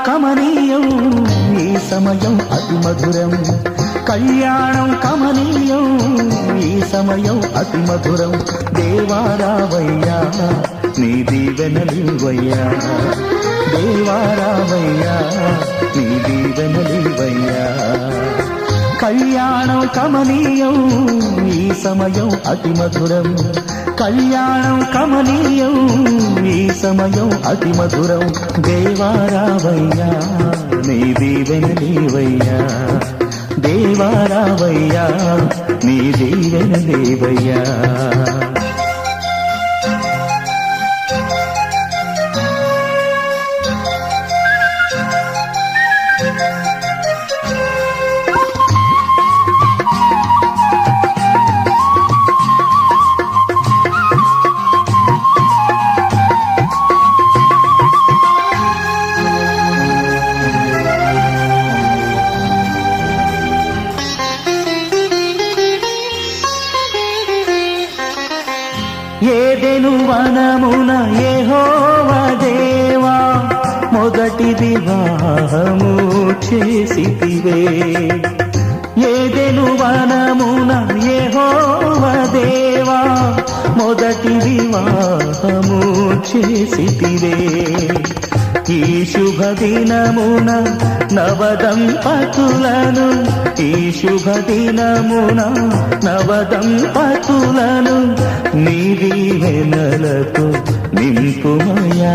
కమనీయం ఈ సమయం అతి మధురం, కళ్యాణం కమనీయం ఈ సమయం అతి మధురం. దేవారావయ్యా నీ దీవెనలివయ్యా, దేవారావయ్యా నీ దీవెనలివయ్యా. కళ్యాణం కమనీయం ఈ సమయం అతి మధురం, కళ్యాణం కమనీయం ఈ సమయం అతి మధురం. దేవారావయ్యా నీ దీవెనలివయ్యా, దేవారావయ్యా నీ దీవెనలివయ్యా. ఏదెను వనమున యెహోవా దేవా మొదటి వివాహము చేసితివే. ఏదెను వనమున యెహోవా దేవా మొదటి వివాహము చేసితివే. ఈ శుభ దినమున నవదంపతులను, ఈ శుభ దినమున నవదంపతులను నీ దీవెనలతో నింపుమయా.